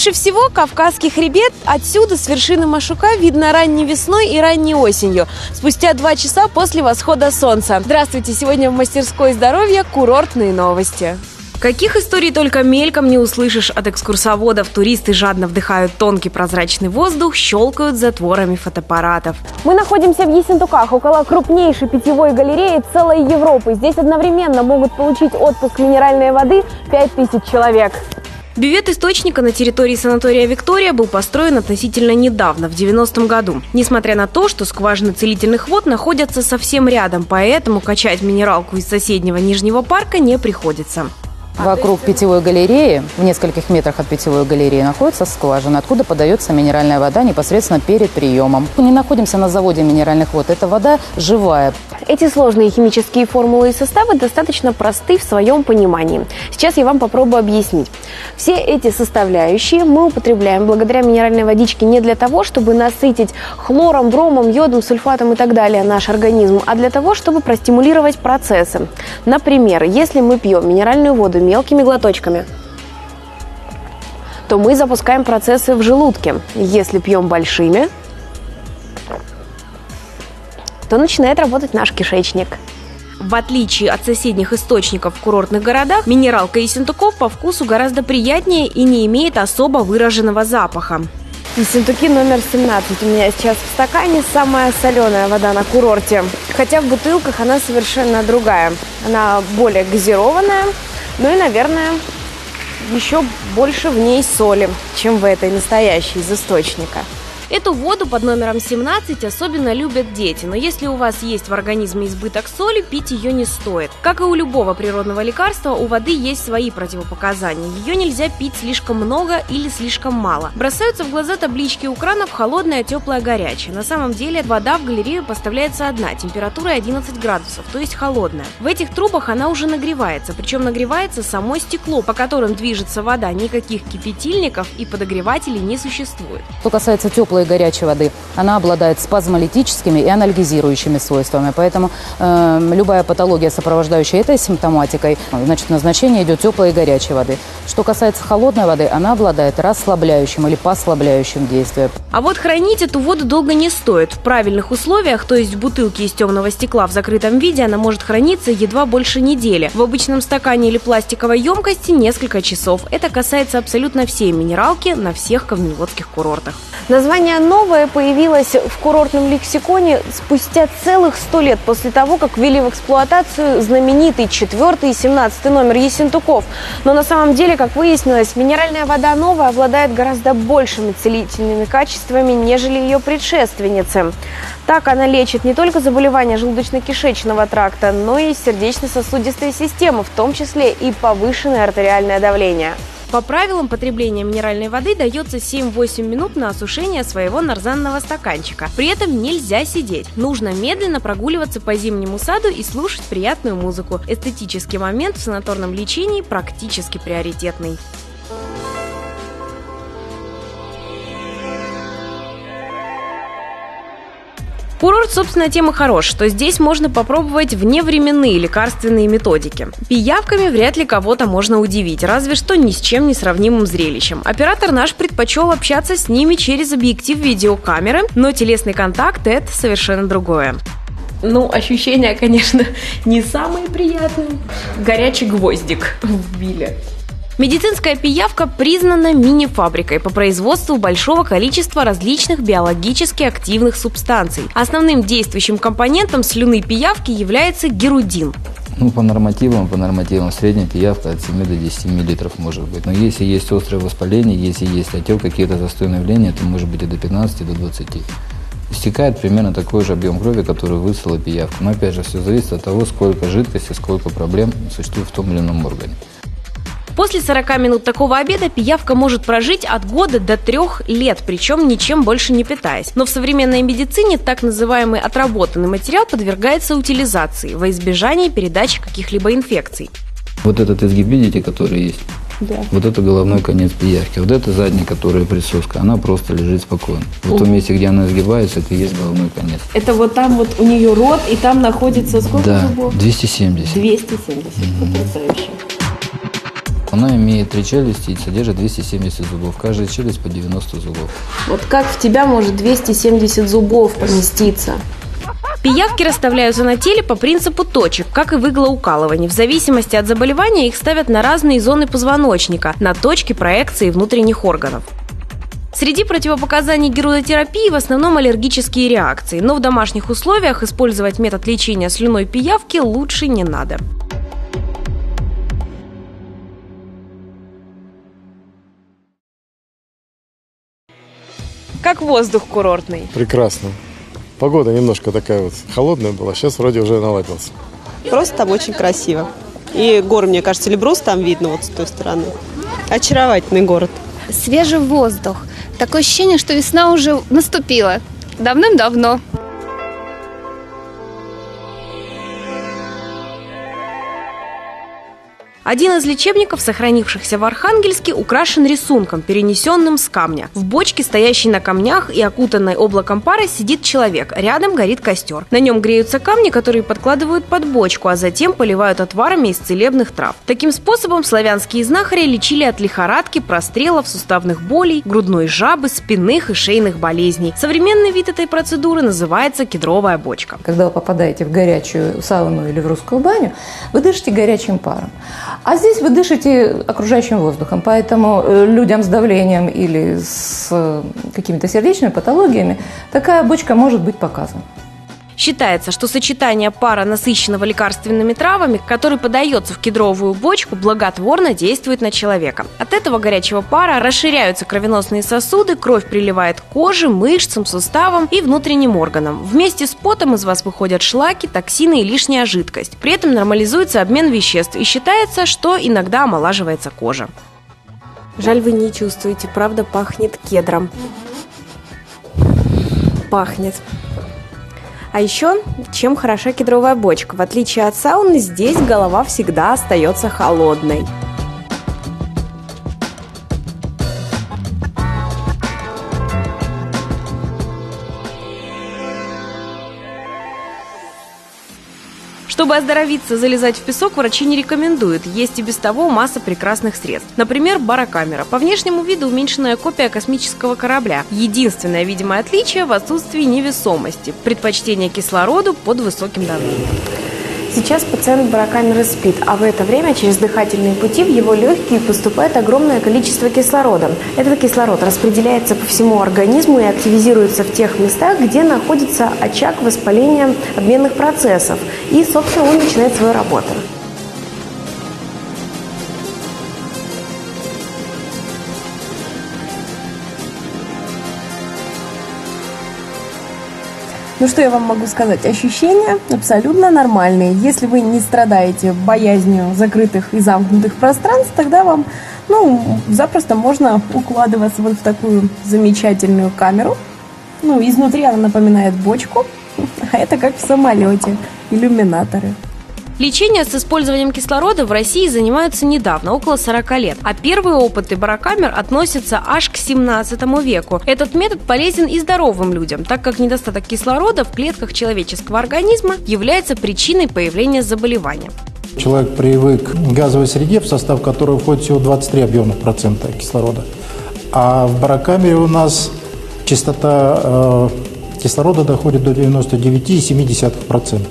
Лучше всего Кавказский хребет. Отсюда с вершины Машука видно ранней весной и ранней осенью, спустя 2 часа после восхода солнца. Здравствуйте! Сегодня в мастерской здоровья курортные новости. Каких историй только мельком не услышишь от экскурсоводов. Туристы жадно вдыхают тонкий прозрачный воздух, щелкают затворами фотоаппаратов. Мы находимся в Ессентуках, около крупнейшей питьевой галереи целой Европы. Здесь одновременно могут получить отпуск минеральной воды 5000 человек. Бювет источника на территории санатория «Виктория» был построен относительно недавно, в 90-м году. Несмотря на то, что скважины целительных вод находятся совсем рядом, поэтому качать минералку из соседнего Нижнего парка не приходится. Вокруг питьевой галереи, в нескольких метрах от питьевой галереи, находится скважина, откуда подается минеральная вода непосредственно перед приемом. Мы не находимся на заводе минеральных вод, эта вода живая. Эти сложные химические формулы и составы достаточно просты в своем понимании. Сейчас я вам попробую объяснить. Все эти составляющие мы употребляем благодаря минеральной водичке не для того, чтобы насытить хлором, бромом, йодом, сульфатом и так далее наш организм, а для того, чтобы простимулировать процессы. Например, если мы пьем минеральную воду мелкими глоточками, то мы запускаем процессы в желудке. Если пьем большими, то начинает работать наш кишечник. В отличие от соседних источников в курортных городах, минералка Ессентуков по вкусу гораздо приятнее и не имеет особо выраженного запаха. Ессентуки номер 17. У меня сейчас в стакане самая соленая вода на курорте. Хотя в бутылках она совершенно другая. Она более газированная, ну и, наверное, еще больше в ней соли, чем в этой настоящей из источника. Эту воду под номером 17 особенно любят дети, но если у вас есть в организме избыток соли, пить ее не стоит. Как и у любого природного лекарства, у воды есть свои противопоказания. Ее нельзя пить слишком много или слишком мало. Бросаются в глаза таблички у кранов «холодная», «теплая», «горячая». На самом деле вода в галерею поставляется одна, температурой 11 градусов, то есть холодная. В этих трубах она уже нагревается, причем нагревается само стекло, по которым движется вода. Никаких кипятильников и подогревателей не существует. Что касается теплой и горячей воды, она обладает спазмолитическими и анальгезирующими свойствами, поэтому любая патология, сопровождающая этой симптоматикой, значит, назначение идет теплой и горячей воды. Что касается холодной воды, она обладает расслабляющим или послабляющим действием. А вот хранить эту воду долго не стоит. В правильных условиях, то есть в бутылке из темного стекла в закрытом виде, она может храниться едва больше недели. В обычном стакане или пластиковой емкости несколько часов. Это касается абсолютно всей минералки на всех каменноводских курортах. Название новое появилось в курортном лексиконе спустя целых 100 лет после того, как ввели в эксплуатацию знаменитый 4-й и 17-й номер Ессентуков. Но на самом деле, как выяснилось, минеральная вода новая обладает гораздо большими целительными качествами, нежели ее предшественницы. Так она лечит не только заболевания желудочно-кишечного тракта, но и сердечно-сосудистой системы, в том числе и повышенное артериальное давление. По правилам потребления минеральной воды дается 7-8 минут на осушение своего нарзанного стаканчика. При этом нельзя сидеть. Нужно медленно прогуливаться по зимнему саду и слушать приятную музыку. Эстетический момент в санаторном лечении практически приоритетный. Курорт, собственно, тем и хорош, что здесь можно попробовать вневременные лекарственные методики. Пиявками вряд ли кого-то можно удивить, разве что ни с чем не сравнимым зрелищем. Оператор наш предпочел общаться с ними через объектив видеокамеры, но телесный контакт – это совершенно другое. Ну, ощущения, конечно, не самые приятные. Горячий гвоздик вбили. Медицинская пиявка признана мини-фабрикой по производству большого количества различных биологически активных субстанций. Основным действующим компонентом слюны пиявки является герудин. Ну, по нормативам, средняя пиявка от 7 до 10 мл может быть. Но если есть острое воспаление, если есть отек, какие-то застойные явления, то может быть и до 15, до 20. Истекает примерно такой же объем крови, который высосала пиявка. Но опять же, все зависит от того, сколько жидкости, сколько проблем существует в том или ином органе. После 40 минут такого обеда пиявка может прожить от года до 3 лет, причем ничем больше не питаясь. Но в современной медицине так называемый отработанный материал подвергается утилизации во избежание передачи каких-либо инфекций. Вот этот изгиб, видите, который есть? Да. Вот это головной конец пиявки. Вот это задняя, которая присоска, она просто лежит спокойно. В том месте, где она изгибается, это и есть головной конец. Это вот там вот у нее рот, и там находится сколько зубов? 270. 270, потрясающе. Она имеет 3 челюсти и содержит 270 зубов. Каждая челюсть по 90 зубов. Вот как в тебя может 270 зубов поместиться? Пиявки расставляются на теле по принципу точек, как и в иглоукалывании. В зависимости от заболевания их ставят на разные зоны позвоночника, на точки проекции внутренних органов. Среди противопоказаний гирудотерапии в основном аллергические реакции, но в домашних условиях использовать метод лечения слюной пиявки лучше не надо. Как воздух курортный? Прекрасно. Погода немножко такая вот холодная была, сейчас вроде уже наладился. Просто там очень красиво. И горы, мне кажется, Эльбрус там видно вот с той стороны. Очаровательный город. Свежий воздух. Такое ощущение, что весна уже наступила. Давным-давно. Один из лечебников, сохранившихся в Архангельске, украшен рисунком, перенесенным с камня. В бочке, стоящей на камнях и окутанной облаком пара, сидит человек. Рядом горит костер. На нем греются камни, которые подкладывают под бочку, а затем поливают отварами из целебных трав. Таким способом славянские знахари лечили от лихорадки, прострелов, суставных болей, грудной жабы, спинных и шейных болезней. Современный вид этой процедуры называется кедровая бочка. Когда вы попадаете в горячую сауну или в русскую баню, вы дышите горячим паром. А здесь вы дышите окружающим воздухом, поэтому людям с давлением или с какими-то сердечными патологиями такая бочка может быть показана. Считается, что сочетание пара, насыщенного лекарственными травами, который подается в кедровую бочку, благотворно действует на человека. От этого горячего пара расширяются кровеносные сосуды, кровь приливает к коже, мышцам, суставам и внутренним органам. Вместе с потом из вас выходят шлаки, токсины и лишняя жидкость. При этом нормализуется обмен веществ и считается, что иногда омолаживается кожа. Жаль, вы не чувствуете, правда, пахнет кедром. Пахнет. А еще, чем хороша кедровая бочка? В отличие от сауны, здесь голова всегда остается холодной. Чтобы оздоровиться, залезать в песок врачи не рекомендуют. Есть и без того масса прекрасных средств. Например, барокамера. По внешнему виду уменьшенная копия космического корабля. Единственное видимое отличие в отсутствии невесомости. Предпочтение кислороду под высоким давлением. Сейчас пациент барокамеры спит, а в это время через дыхательные пути в его легкие поступает огромное количество кислорода. Этот кислород распределяется по всему организму и активизируется в тех местах, где находится очаг воспаления обменных процессов. И, собственно, он начинает свою работу. Ну что я вам могу сказать? Ощущения абсолютно нормальные. Если вы не страдаете боязнью закрытых и замкнутых пространств, тогда вам запросто можно укладываться вот в такую замечательную камеру. Изнутри она напоминает бочку, а это как в самолете, иллюминаторы. Лечение с использованием кислорода в России занимаются недавно, около 40 лет. А первые опыты барокамер относятся аж к 17 веку. Этот метод полезен и здоровым людям, так как недостаток кислорода в клетках человеческого организма является причиной появления заболевания. Человек привык к газовой среде, в состав которой входит всего 23 объемных процента кислорода. А в барокамере у нас частота кислорода доходит до 99,7%.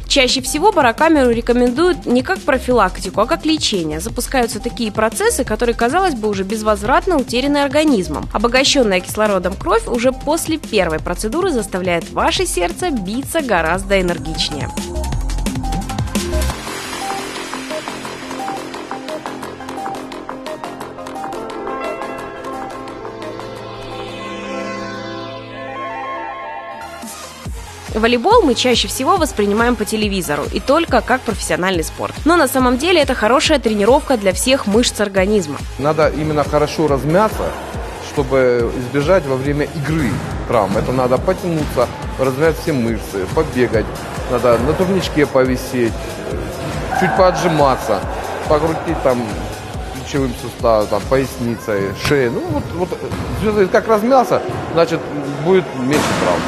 Чаще всего барокамеру рекомендуют не как профилактику, а как лечение. Запускаются такие процессы, которые, казалось бы, уже безвозвратно утеряны организмом. Обогащенная кислородом кровь уже после первой процедуры заставляет ваше сердце биться гораздо энергичнее. Волейбол мы чаще всего воспринимаем по телевизору и только как профессиональный спорт. Но на самом деле это хорошая тренировка для всех мышц организма. Надо именно хорошо размяться, чтобы избежать во время игры травм. Это надо потянуться, размять все мышцы, побегать, надо на турничке повисеть, чуть поотжиматься, покрутить плечевым суставом, поясницей, шеей. Как размялся, значит будет меньше травм.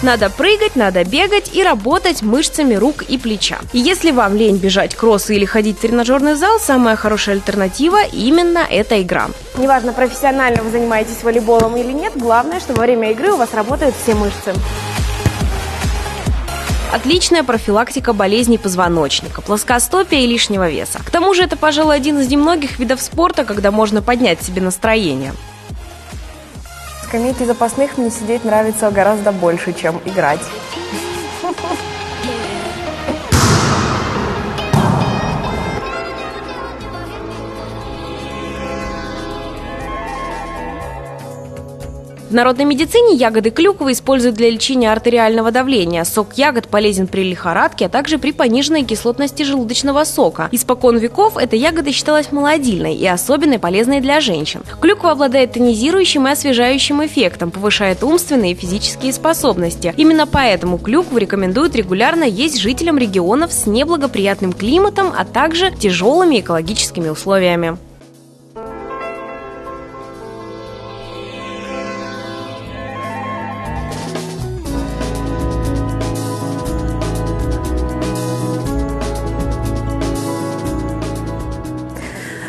Надо прыгать, надо бегать и работать мышцами рук и плеча. И если вам лень бежать кроссы или ходить в тренажерный зал, самая хорошая альтернатива именно эта игра. Неважно, профессионально вы занимаетесь волейболом или нет, главное, что во время игры у вас работают все мышцы. Отличная профилактика болезней позвоночника, плоскостопия и лишнего веса. К тому же это, пожалуй, один из немногих видов спорта, когда можно поднять себе настроение. В скамейке запасных мне сидеть нравится гораздо больше, чем играть. В народной медицине ягоды клюквы используют для лечения артериального давления. Сок ягод полезен при лихорадке, а также при пониженной кислотности желудочного сока. Испокон веков эта ягода считалась молодильной и особенно полезной для женщин. Клюква обладает тонизирующим и освежающим эффектом, повышает умственные и физические способности. Именно поэтому клюкву рекомендуют регулярно есть жителям регионов с неблагоприятным климатом, а также тяжелыми экологическими условиями.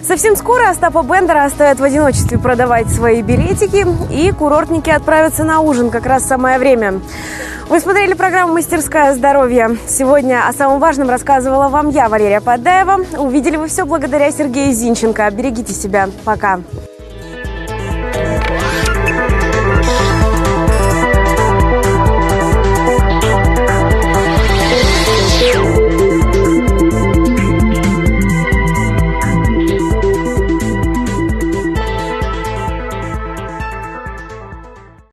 Совсем скоро Остапа Бендера оставят в одиночестве продавать свои билетики, и курортники отправятся на ужин. Как раз самое время. Вы смотрели программу «Мастерская здоровья». Сегодня о самом важном рассказывала вам я, Валерия Подаева. Увидели вы все благодаря Сергею Зинченко. Берегите себя. Пока.